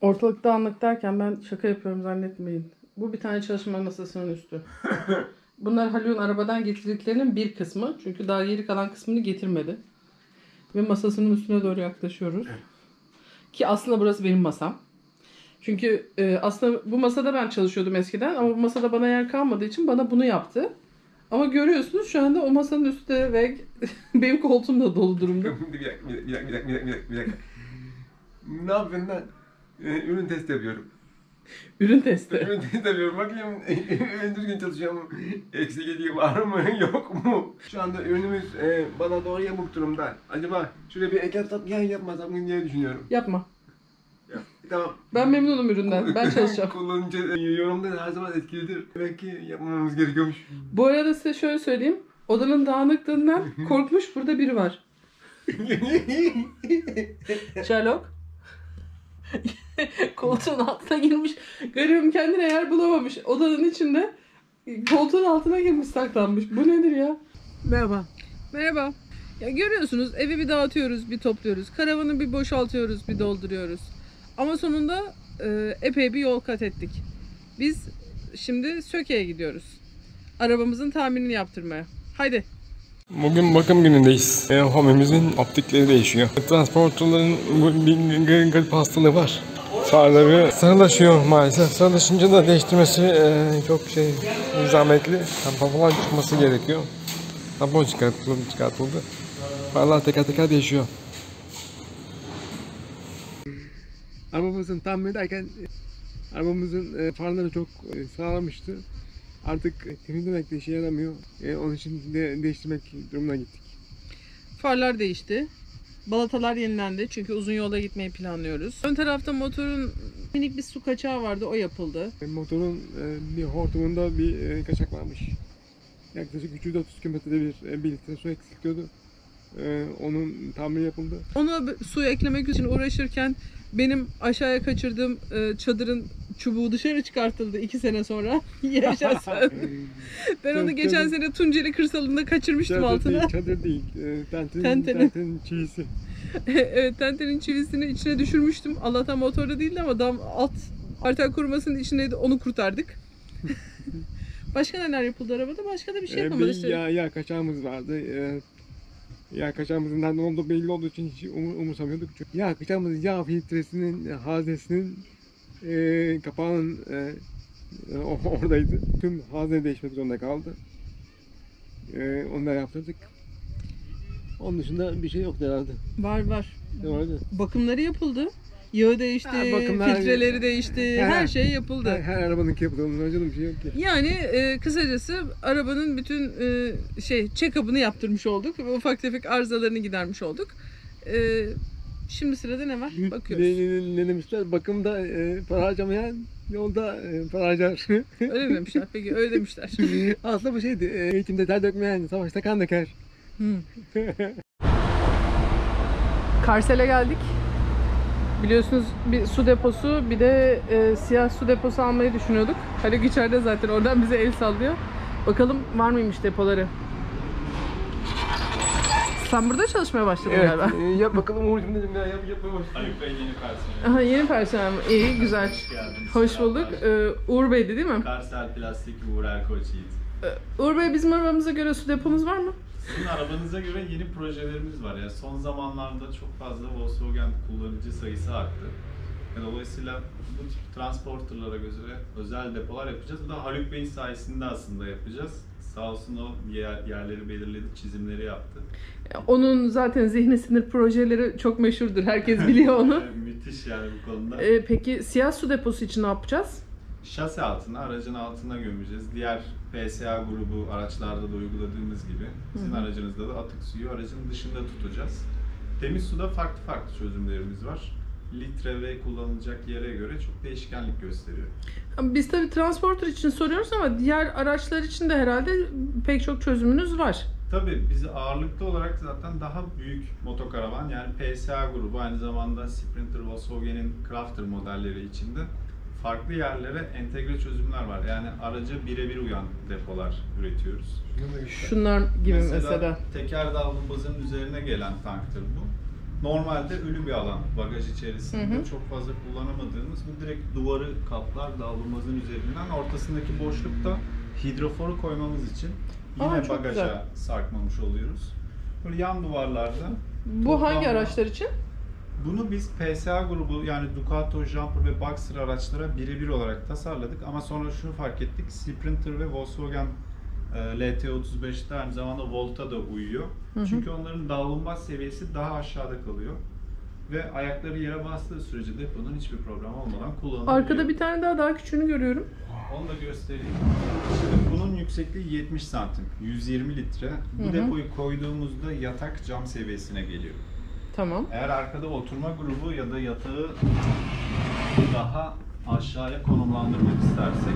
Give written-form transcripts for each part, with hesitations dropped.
Ortalık dağınık derken ben şaka yapıyorum zannetmeyin. Bu bir tane çalışma masasının üstü. Bunlar Haluk'un arabadan getirdiklerinin bir kısmı. Çünkü daha geri kalan kısmını getirmedi. Ve masasının üstüne doğru yaklaşıyoruz. Ki aslında burası benim masam. Çünkü aslında bu masada ben çalışıyordum eskiden. Ama bu masada bana yer kalmadığı için bana bunu yaptı. Ama görüyorsunuz şu anda o masanın üstü ve benim koltuğum da dolu durumda. Bir dakika. Ne yapıyorsun lan? Ürün testi yapıyorum. Ürün testi. Ürün testi yapıyorum. Bakayım düzgün çalışıyor mu? Eksik gediği var mı? Yok mu? Şu anda ürünümüz bana doğru yamuk durumda. Acaba şuraya bir ek yapmasam mı diye düşünüyorum. Yapma. Tamam. Ben memnunum üründen. Ben çalışacağım. Kullanıcı yorumlar her zaman etkilidir. Demek ki yapmamamız gerekiyormuş. Bu arada size şöyle söyleyeyim. Odanın dağınıklığından korkmuş burada biri var. Sherlock. Koltuğun altına girmiş. Garibim kendine yer bulamamış. Odanın içinde koltuğun altına girmiş, saklanmış. Bu nedir ya? Merhaba. Merhaba. Ya görüyorsunuz evi bir dağıtıyoruz, bir topluyoruz. Karavanı bir boşaltıyoruz, bir dolduruyoruz. Ama sonunda epey bir yol kat ettik. Biz şimdi Söke'ye gidiyoruz. Arabamızın tamirini yaptırmaya. Haydi. Bugün bakım günündeyiz. Homemizin optikleri değişiyor. Transporterların bir garip hastalığı var. Farları sarılaşıyor maalesef. Sarılaşınca da değiştirmesi çok zahmetli. Tampon falan çıkması gerekiyor. Tampon çıkartıldı. Farlar teker teker değişiyor. Arabamızın tamir ederken arabamızın farları çok sağlamıştı. Artık temizlemekte işe yaramıyor. Onun için de değiştirmek durumuna gittik. Farlar değişti. Balatalar yenilendi çünkü uzun yola gitmeyi planlıyoruz. Ön tarafta motorun minik bir su kaçağı vardı, o yapıldı. Motorun bir hortumunda bir kaçak varmış. Yaklaşık 330 kilometrede bir litre su eksiltiyordu. Onun tamiri yapıldı. Ona su eklemek için uğraşırken benim aşağıya kaçırdığım çadırın çubuğu dışarı çıkartıldı 2 sene sonra. Yaşasın. Ben onu geçen sene Tunceli kırsalında kaçırmıştım altına. Çadır değil, Tentenin çivisi. Evet, tentenin çivisini içine düşürmüştüm. Allah'tan motorda değildi ama alt arter korumasının içindeydi, onu kurtardık. Başka neler yapıldı arabada? Başka da bir şey yapamadık işte. Yağ kaçağımız vardı. Yağ kaçağımızın nereden olduğu belli olduğu için hiç umursamıyorduk. Yağ kaçağımızın yağ filtresinin, haznesinin kapağının oradaydı. Tüm hazne değişmek zorunda kaldı. Onları yaptırdık. Onun dışında bir şey yoktu herhalde. Var. Vardı. Bakımları yapıldı. Yağı değişti, filtreleri değişti, her şey yapıldı. Her arabanınki yapıldı, onun önce bir şey yok ki. Yani kısacası arabanın bütün check-up'ını yaptırmış olduk ve ufak tefek arızalarını gidermiş olduk. Şimdi sırada ne var? Bakıyoruz. Ne demişler? Bakımda para harcamayan yolda para harcar. Öyle mi demişler? Peki öyle demişler. Aslında bu şeydi, eğitimde ter dökmeyen savaşta kan döker. Karsel'e geldik. Biliyorsunuz bir su deposu, bir de siyah su deposu almayı düşünüyorduk. Haluk içeride zaten, oradan bize el sallıyor. Bakalım var mıymış depoları. Sen burada çalışmaya başladın galiba. Yap bakalım Uğur'cum dedim ya, yapmaya başladım. Haluk Bey yeni personel. Aha, yeni personel. İyi, güzel. Hoş bulduk. Uğur Bey'di değil mi? Karsel Plastik Uğur Erkoç Yiğit. Uğur Bey, bizim arabamıza göre su depomuz var mı? Sizin arabanıza göre yeni projelerimiz var. Yani son zamanlarda çok fazla Volkswagen kullanıcı sayısı arttı. Dolayısıyla bu tip transporterlara göre özel depolar yapacağız. Bu da Haluk Bey'in sayesinde aslında yapacağız. Sağ olsun o yerleri belirledi, çizimleri yaptı. Onun zaten zihni sinir projeleri çok meşhurdur. Herkes biliyor onu. Müthiş yani bu konuda. Peki siyah su deposu için ne yapacağız? Şase altına, aracın altına gömeceğiz. Diğer PSA grubu araçlarda da uyguladığımız gibi sizin aracınızda da atık suyu aracın dışında tutacağız. Temiz suda farklı çözümlerimiz var. Litre ve kullanılacak yere göre çok değişkenlik gösteriyor. Biz tabii transporter için soruyoruz ama diğer araçlar için de herhalde pek çok çözümünüz var. Tabii biz ağırlıklı olarak zaten daha büyük motokaravan, yani PSA grubu, aynı zamanda Sprinter, Volkswagen'in Crafter modelleri içinde farklı yerlere entegre çözümler var. Yani araca birebir uyan depolar üretiyoruz. Şunlar gibi mesela. Teker dalgımbazının üzerine gelen tanktır bu. Normalde ölü bir alan bagaj içerisinde çok fazla kullanamadığımız, bu direkt duvarı kaplar davlumbazın üzerinden, ortasındaki boşlukta hidroforu koymamız için yine çok bagaja güzel. sarkmamış oluyoruz. Böyle yan duvarlarda. Bu hangi araçlar için? Bunu biz PSA grubu, yani Ducato, Jumper ve Boxer araçlara birebir olarak tasarladık ama sonra şunu fark ettik, Sprinter ve Volkswagen LT35'te aynı zamanda Volt'a da uyuyor. Çünkü onların davlumbaz seviyesi daha aşağıda kalıyor ve ayakları yere bastığı sürece deponun hiçbir problem olmadan kullanılabiliyor. Arkada bir tane daha küçüğünü görüyorum. Onu da göstereyim. Şimdi bunun yüksekliği 70 santim, 120 litre. Bu depoyu koyduğumuzda yatak cam seviyesine geliyor. Tamam. Eğer arkada oturma grubu ya da yatağı daha aşağıya konumlandırmak istersek,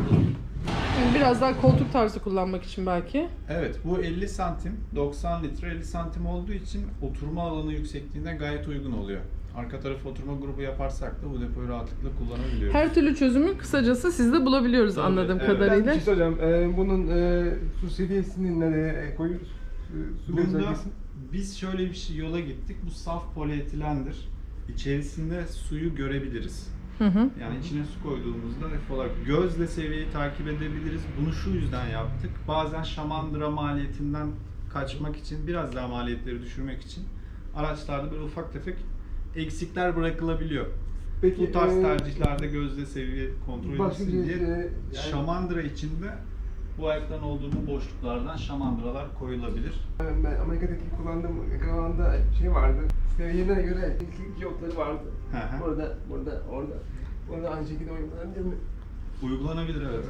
Yani biraz daha koltuk tarzı kullanmak için belki. evet, bu 50 santim, 90 litre 50 santim olduğu için oturma alanı yüksekliğine gayet uygun oluyor. Arka tarafı oturma grubu yaparsak da bu depoyu rahatlıkla kullanabiliyoruz. Her türlü çözümü kısacası sizde bulabiliyoruz Tabii, anladığım evet. kadarıyla. Bir şey soracağım. Bunun su seviyesini nereye koyuyoruz? Su Bunda seviyesi. biz şöyle bir şey yola gittik. Bu saf polietilendir. İçerisinde suyu görebiliriz. Yani içine su koyduğumuzda F olarak gözle seviyeyi takip edebiliriz. Bunu şu yüzden yaptık. Bazen şamandıra maliyetinden kaçmak için, biraz daha maliyetleri düşürmek için araçlarda böyle ufak tefek eksikler bırakılabiliyor. Peki, bu tarz tercihlerde gözle seviye kontrol başka edilsin bir diye yani- şamandıra içinde bu ayakların olduğu bu boşluklardan şamandıralar koyulabilir. Ben Amerika'daki kullandığım karavanda şey vardı. Seviyene göre elektrik diyotları vardı. Hı hı. Orada. Orada aynı şekilde uygulanabilir mi? Uygulanabilir, evet.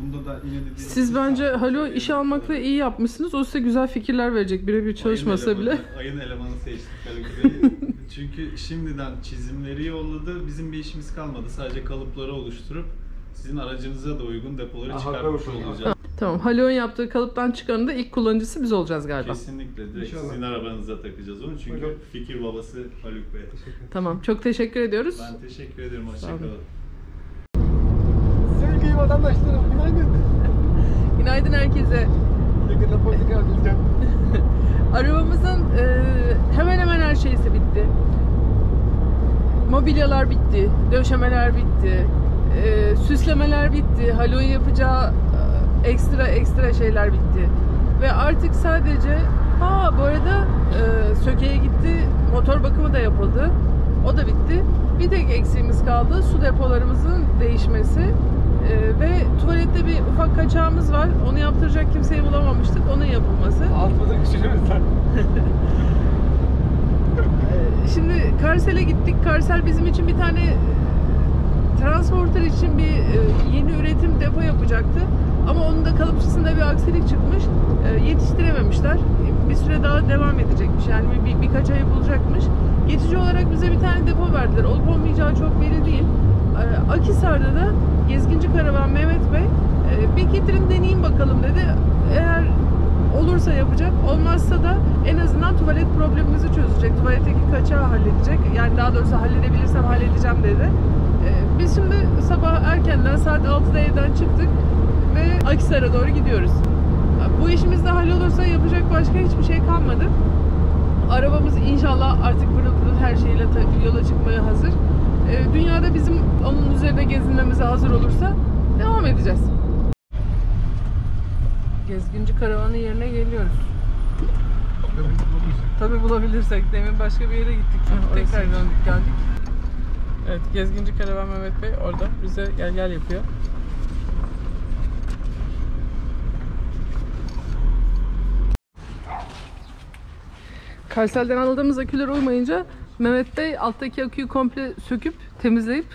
Bunda da yine de Siz bence Halo işe almakla iyi yapmışsınız. O size güzel fikirler verecek. Birebir çalışmasa bile. Ayın elemanı seçtik Haluk Bey. Çünkü şimdiden çizimleri yolladı. Bizim bir işimiz kalmadı. Sadece kalıpları oluşturup sizin aracınıza da uygun depoları çıkartmış haklı. olacağız. Tamam. Halo'nun yaptığı kalıptan çıkanın da ilk kullanıcısı biz olacağız galiba. Kesinlikle. Direkt İnşallah. sizin arabanıza takacağız onu. Çünkü Hocam. fikir babası Haluk Bey. Tamam. Çok teşekkür ediyoruz. Ben teşekkür ederim. olun. Hoşçakalın. Sevgili vatandaşlarım, günaydın. Günaydın herkese. Yakında politika atılacağım. Arabamızın hemen hemen her şeysi bitti. Mobilyalar bitti, döşemeler bitti, süslemeler bitti, Halo'nun yapacağı ekstra şeyler bitti. Ve artık sadece, bu arada sökeye gitti, motor bakımı da yapıldı, o da bitti. Bir tek eksiğimiz kaldı, su depolarımızın değişmesi. Ve tuvalette bir ufak kaçağımız var, onu yaptıracak kimseyi bulamamıştık, onun yapılması. Altımıza küçülürüzler. Şimdi Karsel'e gittik. Karsel bizim için bir tane transporter için bir yeni üretim depo yapacaktı. Ama onun da kalıpçısında bir aksilik çıkmış. Yetiştirememişler. Bir süre daha devam edecekmiş. Yani birkaç ay bulacakmış. Geçici olarak bize bir tane depo verdiler. Olup olmayacağı çok belli değil. Akhisar'da da Gezginci Karavan Mehmet Bey bir getirin deneyeyim bakalım dedi. Eğer olursa yapacak, olmazsa da en azından tuvalet problemimizi çözecek. Tuvaletteki kaçağı halledecek. Yani daha doğrusu halledebilirsem halledeceğim dedi. Biz şimdi sabah erkenden saat 6'da evden çıktık ve Akhisar'a doğru gidiyoruz. Bu işimiz de hallolursa yapacak başka hiçbir şey kalmadı. Arabamız inşallah artık pırıl pırıl her şeyle yola çıkmaya hazır. Dünyada bizim onun üzerine gezinmemize hazır olursa devam edeceğiz. Gezginci Karavanı yerine geliyoruz. Tabii bulabilirsek. Demin başka bir yere gittik. Çünkü tekrar döndük geldik. Evet, Gezginci Karavan Mehmet Bey orada bize gel yapıyor. Karsel'den aldığımız aküler olmayınca Mehmet Bey alttaki aküyü komple söküp temizleyip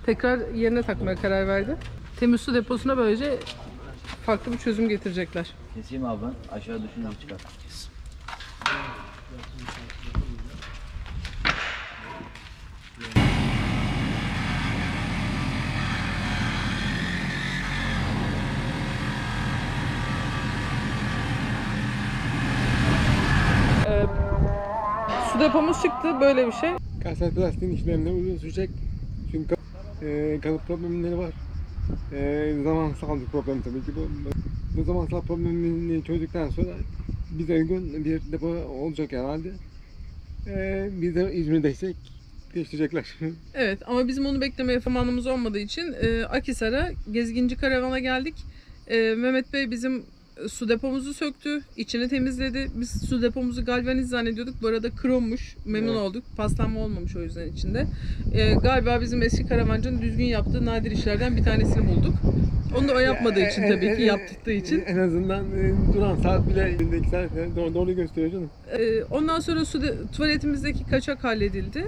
tekrar yerine takmaya karar verdi. Temiz su deposuna böylece farklı bir çözüm getirecekler. Keseyim abi ben. Aşağı düşünce çıkar. Su depomuz çıktı, böyle bir şey. Karsel plastiğin işlemleri uzun sürecek. Çünkü kalıp problemleri var. Zamansal bir problem tabii ki bu. Bu zamansal problemini çözdükten sonra bize uygun bir depo olacak herhalde. Biz de İzmir'deysek değiştirecekler. Evet ama bizim onu beklemeye zamanımız olmadığı için Akhisar'a gezginci karavana geldik. Mehmet Bey bizim su depomuzu söktü, içini temizledi. Biz su depomuzu galvaniz zannediyorduk. Bu arada krommuş. Memnun Evet. olduk. Paslanma olmamış o yüzden içinde. Galiba bizim eski karavancının düzgün yaptığı nadir işlerden bir tanesini bulduk. Onu da o yapmadığı için tabii ki yaptırdığı için. En azından duran saat bile elindeki saat doğru gösteriyor canım. Ondan sonra tuvaletimizdeki kaçak halledildi.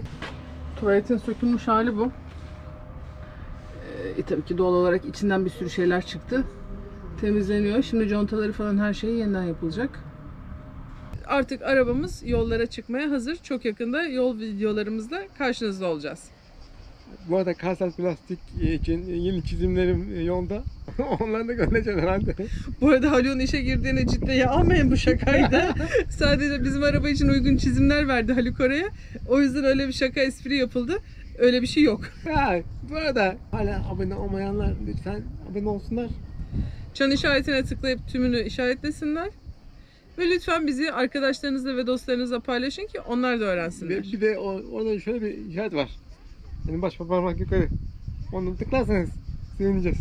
Tuvaletin sökülmüş hali bu. Tabii ki doğal olarak içinden bir sürü şeyler çıktı. Temizleniyor. Şimdi contaları falan her şey yeniden yapılacak. Artık arabamız yollara çıkmaya hazır. Çok yakında yol videolarımızla karşınızda olacağız. Bu arada Karsal Plastik için yeni çizimlerim yolda. Onları da göreceğiz herhalde. Bu arada Haluk'un işe girdiğine ciddiye almayın, bu şakaydı. Sadece bizim araba için uygun çizimler verdi Haluk oraya. O yüzden öyle bir şaka espri yapıldı. Öyle bir şey yok. Ha, bu arada hala abone olmayanlar lütfen abone olsunlar. Çan işaretine tıklayıp tümünü işaretlesinler. Ve lütfen bizi arkadaşlarınızla ve dostlarınızla paylaşın ki onlar da öğrensinler. Bir de orada şöyle bir işaret var. Yani baş parmak yukarı. Onu tıklarsanız sevineceğiz.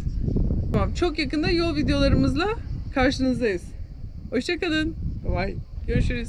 Tamam, çok yakında yol videolarımızla karşınızdayız. Hoşça kalın. Bye bye. Görüşürüz.